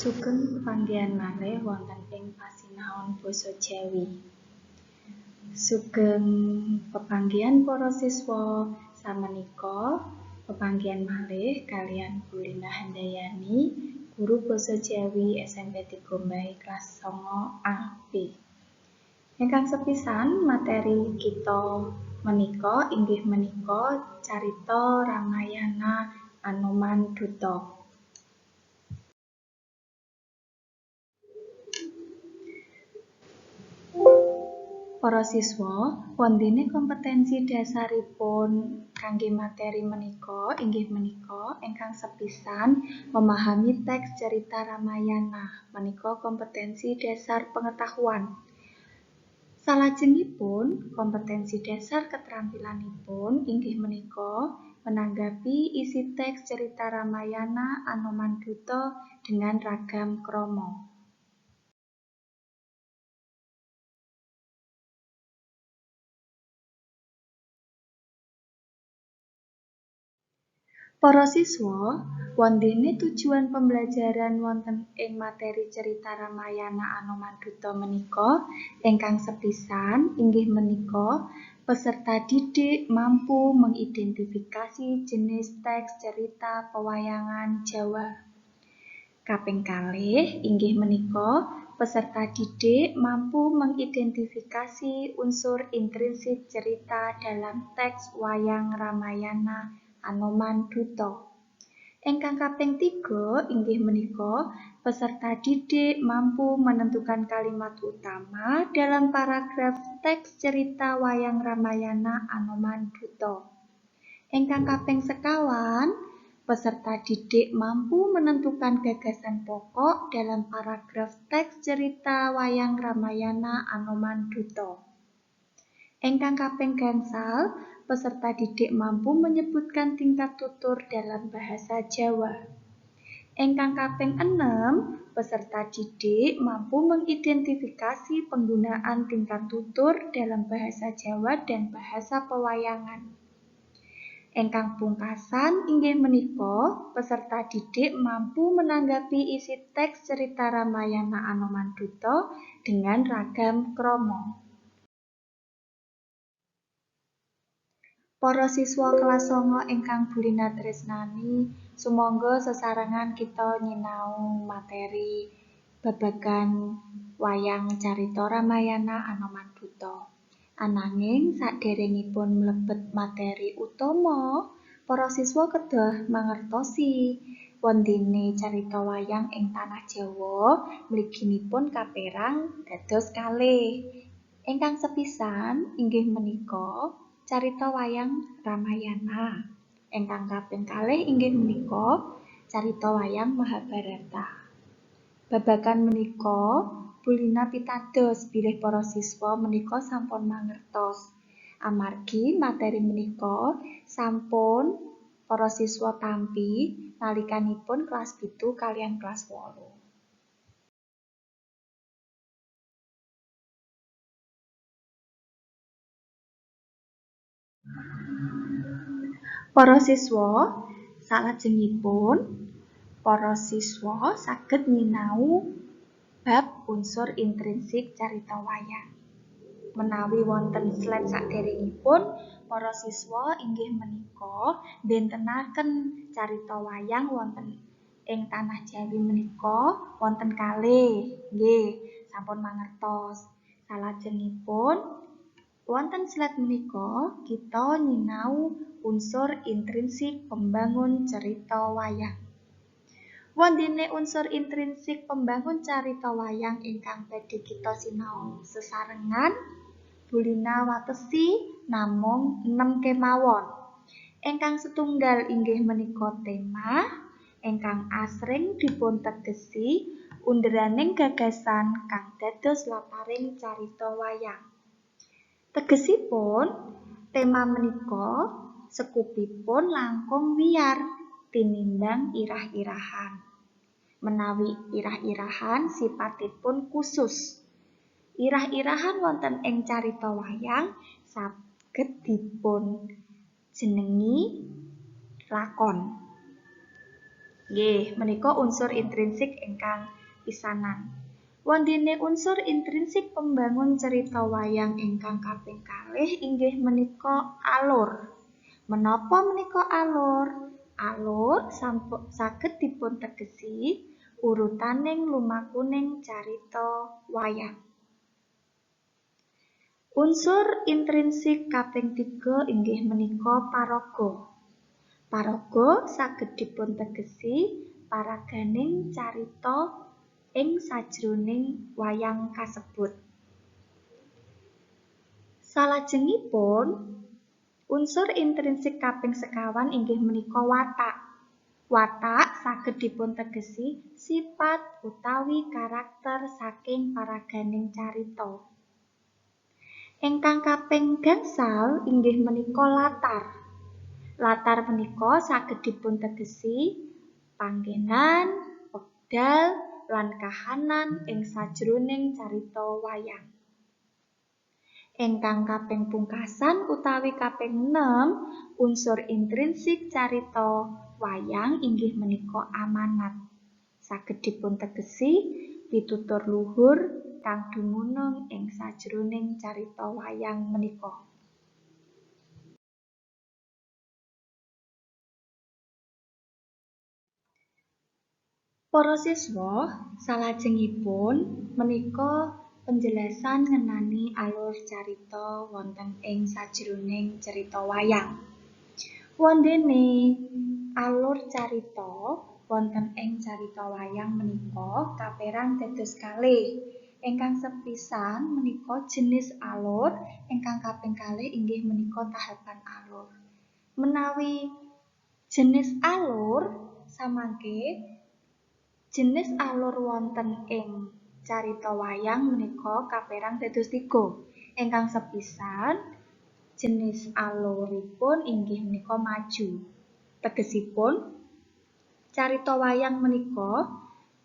Sugeng pepanggihan malih wonten ing pasinaon basa Jawi. Sugeng pepanggihan para siswa samenika, pepanggihan malih kalian Bu Lina Handayani, guru basa Jawi SMP 3 Mbae kelas 9A B. Ingkang sepisan materi kita menika inggih menika carita Ramayana Anoman Duta. Para siswa, wondene kompetensi dasaripun kangge materi menika inggih menika ingkang sepisan memahami teks cerita Ramayana. Menika kompetensi dasar pengetahuan. Salajengipun, kompetensi dasar keterampilanipun inggih menika menanggapi isi teks cerita Ramayana Anoman Duta dengan ragam krama. Para siswa, wondene tujuan pembelajaran wonten ing materi cerita Ramayana Anoman Duta menika ingkang sepisan inggih menika peserta didik mampu mengidentifikasi jenis teks cerita pewayangan Jawa. Kaping kalih inggih menika peserta didik mampu mengidentifikasi unsur intrinsik cerita dalam teks wayang Ramayana Anoman Duta. Ingkang kaping 3 inggih menika peserta didik mampu menentukan kalimat utama dalam paragraf teks cerita wayang Ramayana Anoman Duta. Ingkang kaping 4 peserta didik mampu menentukan gagasan pokok dalam paragraf teks cerita wayang Ramayana Anoman Duta. Ingkang kaping gangsal, peserta didik mampu menyebutkan tingkat tutur dalam bahasa Jawa. Ingkang kaping 6, peserta didik mampu mengidentifikasi penggunaan tingkat tutur dalam bahasa Jawa dan bahasa pewayangan. Ingkang pungkasan inggih menika peserta didik mampu menanggapi isi teks cerita Ramayana Anoman Duta dengan ragam krama. Para siswa kelas 9 ingkang Bu Lina tresnani, sumangga sesarengan kita nyinau materi babagan wayang carita Ramayana Anoman Duta. Ananging saderengipun mlebet materi utama, para siswa kedah mangertosi wondene carita wayang ing tanah Jawa mliginipun kaperang dados kalih. Ingkang sepisan inggih menika carita wayang Ramayana. Ingkang kaping kalih inggih menika carita wayang Mahabharata. Babagan menika Bu Lina pitados bilih para siswa menika sampun mangertos. Amargi materi menika sampun para siswa tampi nalikanipun kelas 7 kaliyan kelas 8. Para siswa, salajengipun para siswa saged nyinau bab unsur intrinsik carita wayang. Menawi wonten slide saderengipun, para siswa inggih menika bentenaken carita wayang wonten ing tanah Jawi menika wonten kalih. Nggih, sampun mangertos. Salajengipun wonten slide menika kita nyinau unsur intrinsik pembangun carita wayang. Wondene unsur intrinsik pembangun carita wayang ingkang badhe kita sinau sesarengan, Bu Lina watesi namung 6 kemawon. Ingkang setunggal inggih menika tema, ingkang asring dipuntegesi underaning gagasan kang dados laparing carita wayang. Tegesipun, tema menika sekupipun langkung wiyar tinimbang irah-irahan. Menawi irah-irahan sipatipun khusus. Irah-irahan wonten ing carita wayang saged dipun jenengi lakon. Nggih, menika unsur intrinsik ingkang pisanan. Wondene unsur intrinsik pembangun cerita wayang ingkang kaping kalih inggih menika alur. Menapa menika alur? Alur saged dipuntegesi urutaning lumakuning carita wayang. Unsur intrinsik kaping 3 inggih menika paraga. Paraga saged dipuntegesi paraganing carita ing sajroning wayang kasebut. Salajengipun, unsur intrinsik kaping sekawan inggih menika watak. Watak saged dipuntegesi sifat utawi karakter saking paraganing carita. Ingkang kaping gangsal inggih menika latar. Latar menika saged dipuntegesi panggenan, wekdal, lan kahanan ing sajroning carita wayang. Ingkang kaping pungkasan utawi kaping 6 unsur intrinsik carita wayang inggih menika amanat. Saged dipuntegesi pitutur luhur kang dumunung ing sajroning carita wayang menika. Para siswa, salajengipun menika penjelasan ngenani alur carita wonten ing sajroning carita wayang. Wondene alur carita wonten ing carita wayang menika kaperang dados kalih. Ingkang sepisan menika jenis alur, ingkang kaping kalih inggih menika tahapan alur. Menawi jenis alur samangke jenis alur wonten ing carita wayang menika kaperang dados 3. Ingkang sepisan jenis aluripun inggih menika maju. Tegesipun carita wayang menika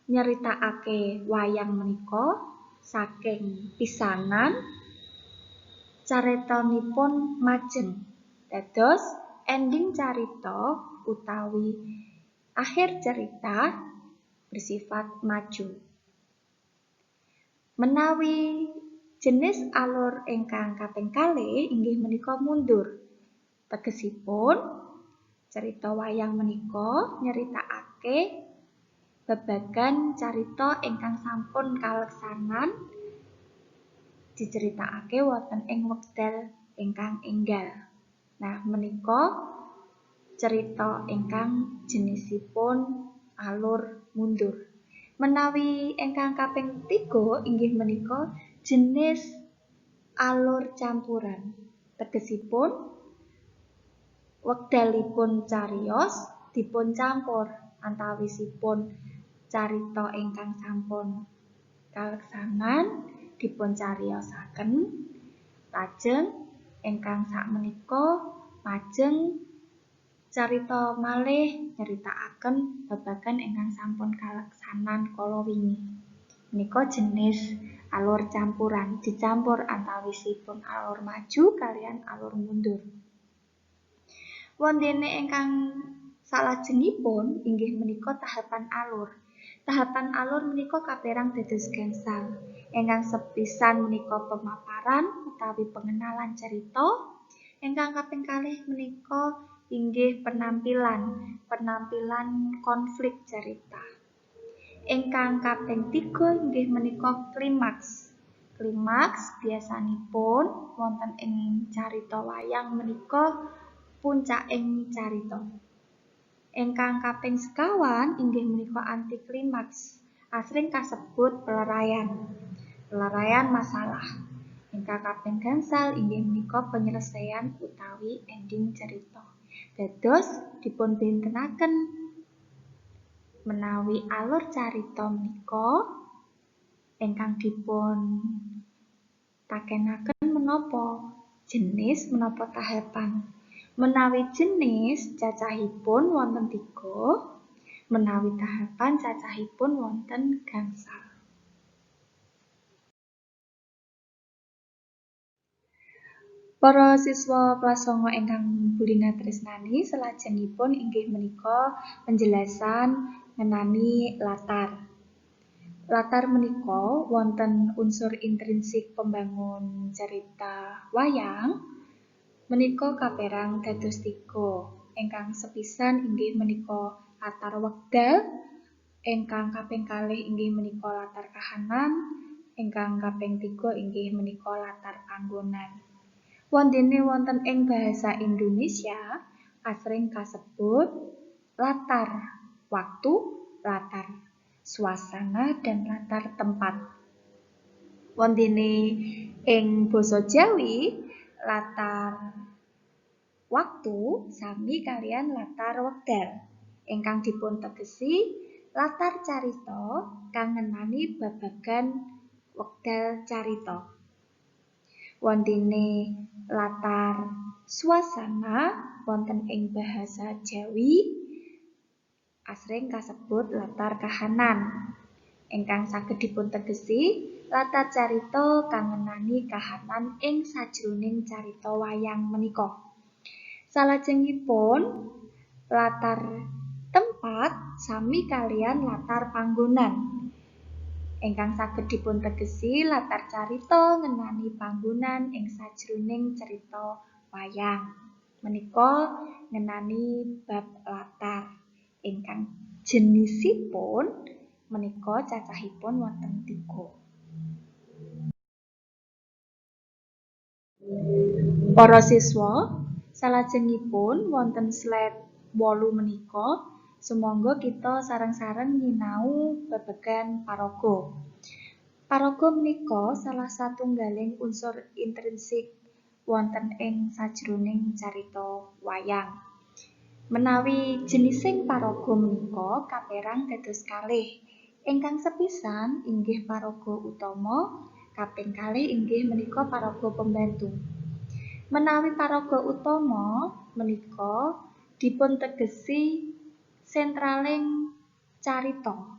nyeritakake wayang menika saking pisanan caritanipun majeng. Dados ending carita utawi akhir cerita bersifat maju. Menawi jenis alur ingkang kaping kalih inggih menika mundur. Tegesipun carita wayang menika nyeritakake babagan carita ingkang sampun kaleksanan diceritakake wonten ing wekdal ingkang enggal. Nah, menika cerita ingkang jenisipun alur mundur. Menawi ingkang kaping 3 inggih menika jenis alur campuran. Tegesipun wekdalipun cariyos dipun campur antawisipun carita ingkang sampun kaleksanan dipun cariyosaken lajeng ingkang sakmenika lajeng carita malih nyeritakaken babagan ingkang sampun kaleksanan kala wingi. Menika jenis alur campuran, dicampur antawisipun alur maju kaliyan alur mundur. Wondene ingkang salajengipun inggih menika tahapan alur. Tahapan alur menika kaperang dados gangsal. Ingkang sepisan menika pemaparan utawi pengenalan cerita. Ingkang kaping kalih menika inggih penampilan konflik cerita. Ingkang kaping 3 inggih menika klimaks. Klimaks biasanipun wonten ing carita wayang menika puncaking carita. Ingkang kaping sekawan inggih menika antiklimaks. Asring kasebut peleraian masalah. Ingkang kaping gangsal inggih menika penyelesaian utawi ending cerita. Dados dipunbintenaken menawi alur carita menika ingkang dipun takenaken menapa jenis menapa tahapan. Menawi jenis cacahipun wonten 3, menawi tahapan cacahipun wonten gangsal. Para siswa kelas 9 ingkang Bulina tresnani, salajengipun inggih menika penjelasan ngenani latar. Latar menika wonten unsur intrinsik pembangun cerita wayang menika kaperang dados 3. Ingkang sepisan inggih menika latar wekdal, ingkang kaping kalih inggih menika latar kahanan, ingkang kaping 3 inggih menika latar panggonan. Wondene wonten ing basa Indonesia asring kasebut latar waktu, latar suasana, dan latar tempat. Wondene ing basa Jawi latar waktu sami kalian latar wekdal ingkang dipun tegesi latar carita kang ngenani babagan wekdal carita. Wondene latar suasana wonten ing bahasa Jawi asring kasebut latar kahanan ingkang saged dipun tegesi latar carita kang ngenani kahanan ing sajroning carita wayang menika. Salajengipun latar tempat sami kalian latar panggonan ingkang saged dipun tegesi latar carita ngenani panggonan ing sajroning cerita wayang. Menika ngenani bab latar ingkang jenisipun menika cacahipun wonten 3. Para siswa, salajengipun wonten slide 8 menika, sumangga kita sareng-sareng nyinau babagan paraga. Paraga menika salah satunggaling unsur intrinsik wonten ing sajroning carita wayang. Menawi jenising paraga menika kaperang dados kalih. Ingkang sepisan inggih paraga utama, kaping kalih inggih menika paraga pembantu. Menawi paraga utama menika dipun tegesi sentraling carita.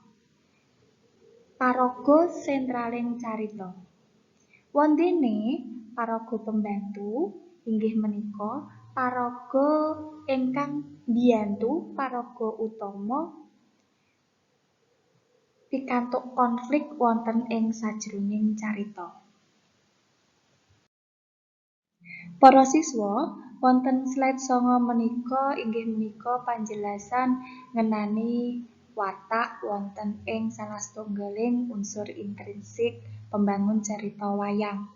Paraga sentraling carita. Wondene paraga pembantu inggih menika paraga ingkang mbiyantu paraga utama pikantuk konflik wonten ing sajroning carita. Para siswa, wonten slide 9 menika inggih menika panjelasan ngenani watak wonten ing salah setunggaling unsur intrinsik pembangun carita wayang.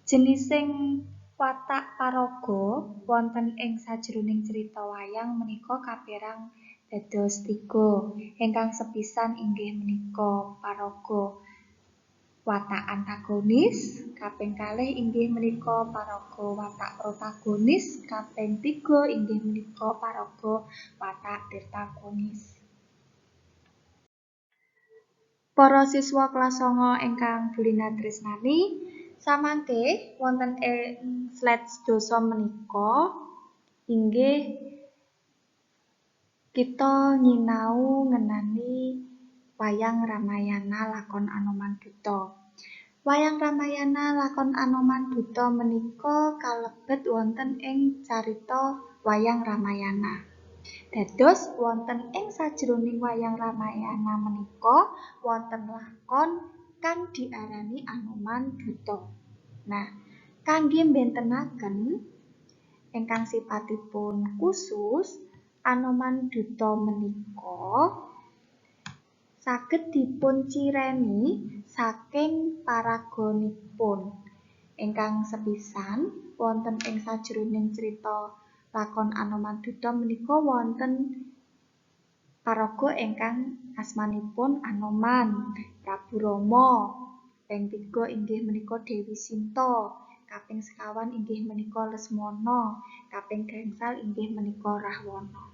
Jenising watak paraga wonten ing sajroning cerita wayang menika kaperang dados 3. Ingkang sepisan inggih menika paraga watak antagonis, kaping kalih inggih menika paraga watak protagonis, kaping 3 inggih menika paraga watak dirtagonis. Para siswa kelas 9 ingkang Bulina tresnani, samangke wonten ing slide 12 menika inggih kita nyinau ngenani wayang Ramayana lakon Anoman Duta. Wayang Ramayana lakon Anoman Duta menika kalebet wonten ing carita wayang Ramayana. Dados wonten ing sajroning wayang Ramayana menika wonten lakon kang diarani Anoman Duta. Nah, kangge mbentenaken ingkang sipatipun khusus Anoman Duta menika saged dipun cireni saking paraganipun. Ingkang sepisan wonten ing sajroning crita lakon Anoman Duta menika wonten paraga ingkang asmanipun Anoman, Prabu Rama. Kaping 3 inggih menika Dewi Sinta, kaping 1 inggih menika Lesmana, kaping gangsal inggih menika Rahwana.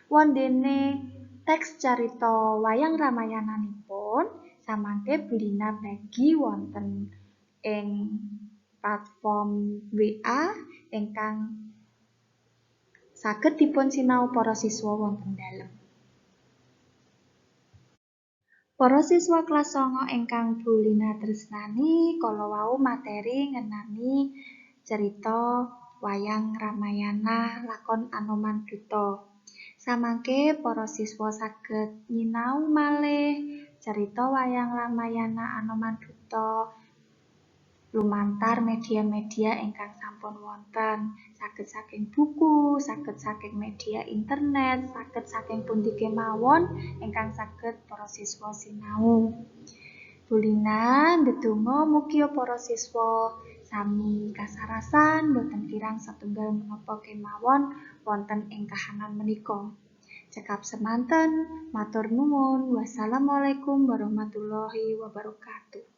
Wondene teks carita wayang Ramayananipun samangke Bulina bagi wonten ing platform WA ingkang saged dipun sinau para siswa wonten dalem. Para siswa kelas 9 ingkang Bulina tresnani, kala wau materi ngenani cerita wayang Ramayana lakon Anoman Duta. Samangke para siswa saged nyinau malih cerita wayang Ramayana Anoman Duta lumantar media-media ingkang sampun wonten, saged saking buku, saged saking media internet, saged saking pundi kemawon ingkang saged para siswa sinau. Bulina ndedonga mugi para siswa sami kasarasan boten kirang satunggal menapa kemawon wonten ing kahanan menika. Cekap semanten, matur nuwun. Wassalamualaikum warahmatullahi wabarakatuh.